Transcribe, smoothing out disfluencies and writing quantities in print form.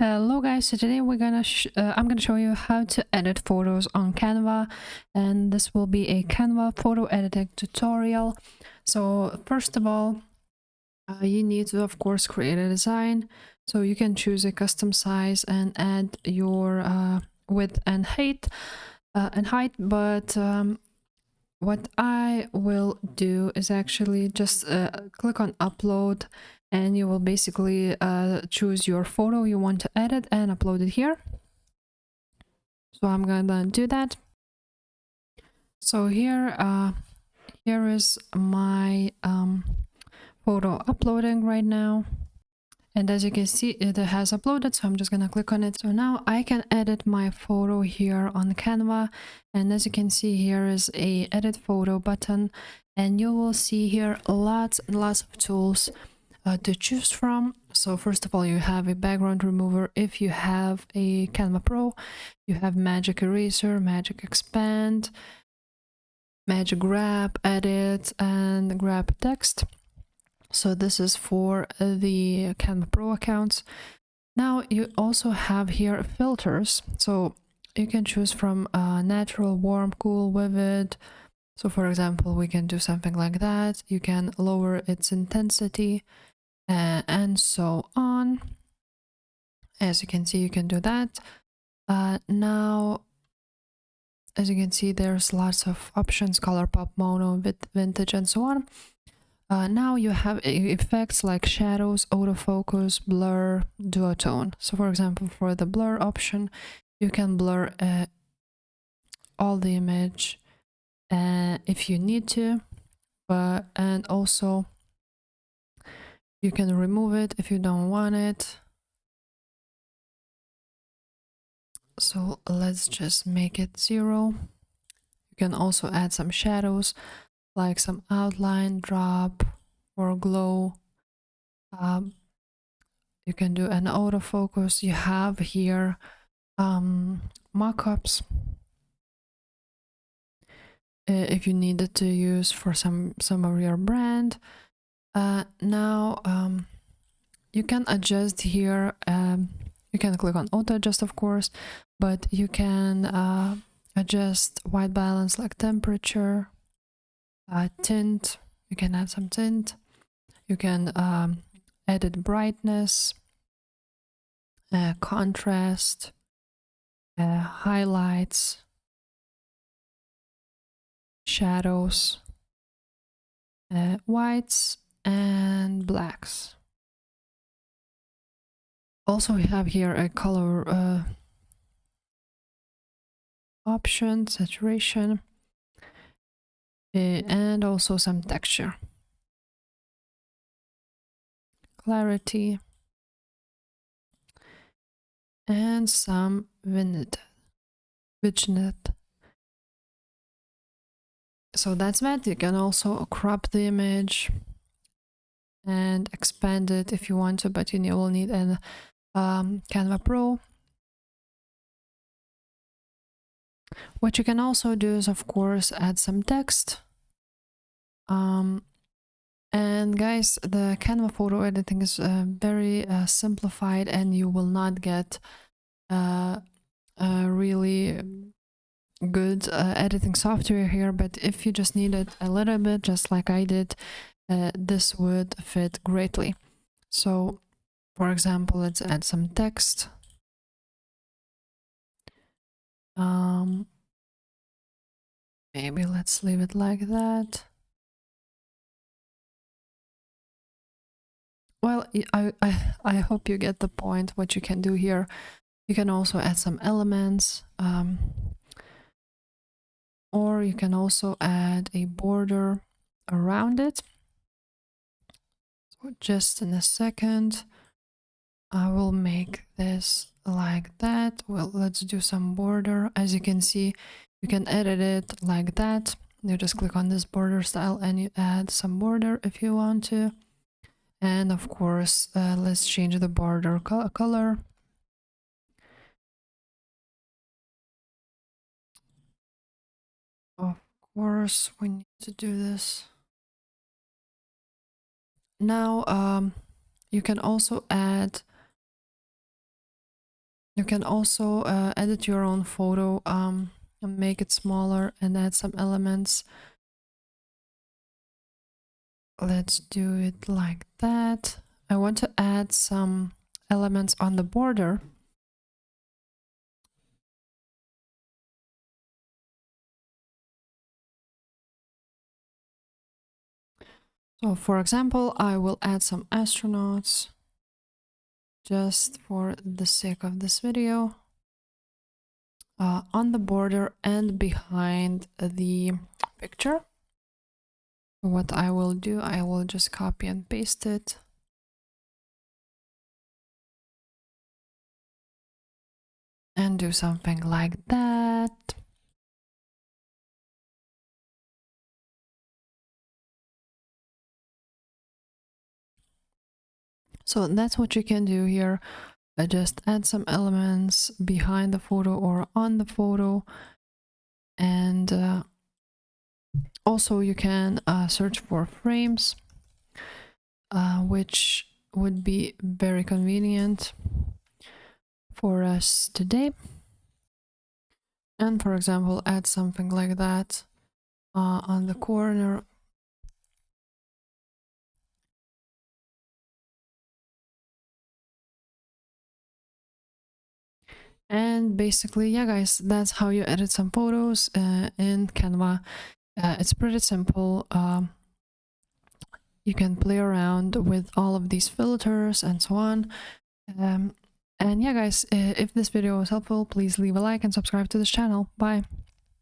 Hello guys, so today I'm gonna show you how to edit photos on Canva, and this will be a Canva photo editing tutorial. So first of all, you need to of course create a design. So you can choose a custom size and add your width and height, but what I will do is actually just click on upload, and you will basically choose your photo you want to edit and upload it here. So I'm gonna do that. So here is my photo uploading right now, and as you can see it has uploaded, so I'm just gonna click on it. So now I can edit my photo here on Canva, and as you can see here is a edit photo button, and you will see here lots and lots of tools to choose from. So first of all, you have a background remover if you have a Canva Pro. You have magic eraser, magic expand, magic grab, edit, and grab text. So this is for the Canva Pro accounts. Now you also have here filters. So you can choose from natural, warm, cool, vivid. So for example, we can do something like that. You can lower its intensity and so on. As you can see, you can do that. Now, as you can see, there's lots of options: color, pop, mono, vintage, and so on. Now you have effects like shadows, autofocus, blur, duotone. So for example, for the blur option, you can blur all the image if you need to, and also you can remove it if you don't want it. So let's just make it 0. You can also add some shadows, like some outline, drop, or glow. You can do an autofocus. You have here mockups if you needed to use for some of your brand. Now you can adjust here. You can click on auto adjust, of course, but you can adjust white balance, like temperature, tint. You can add some tint. You can edit brightness, contrast, highlights, shadows, whites, and blacks. Also, we have here a color option, saturation, and also some texture, clarity, and some vignette. So that's that. You can also crop the image and expand it if you want to, but you will need an Canva Pro. What you can also do is, of course, add some text. And guys, the Canva photo editing is very simplified, and you will not get really good editing software here, but if you just need it a little bit, just like I did, this would fit greatly. So for example, let's add some text. Maybe let's leave it like that. Well, I hope you get the point. What you can do here, you can also add some elements, or you can also add a border around it. So just in a second, I will make this like that. Well, let's do some border. As you can see, you can edit it like that. You just click on this border style and you add some border if you want to. And of course, let's change the border color. Of course, we need to do this. Now, you can also add You can also edit your own photo and make it smaller and add some elements. Let's do it like that. I want to add some elements on the border. So for example, I will add some astronauts just for the sake of this video on the border and behind the picture. What I will do, I will just copy and paste it. And do something like that. So that's what you can do here. Just add some elements behind the photo or on the photo. And also you can search for frames, which would be very convenient for us today. And for example, add something like that on the corner. And basically, yeah, guys, that's how you edit some photos in Canva. It's pretty simple. You can play around with all of these filters and so on. And yeah, guys, if this video was helpful, please leave a like and subscribe to this channel. Bye.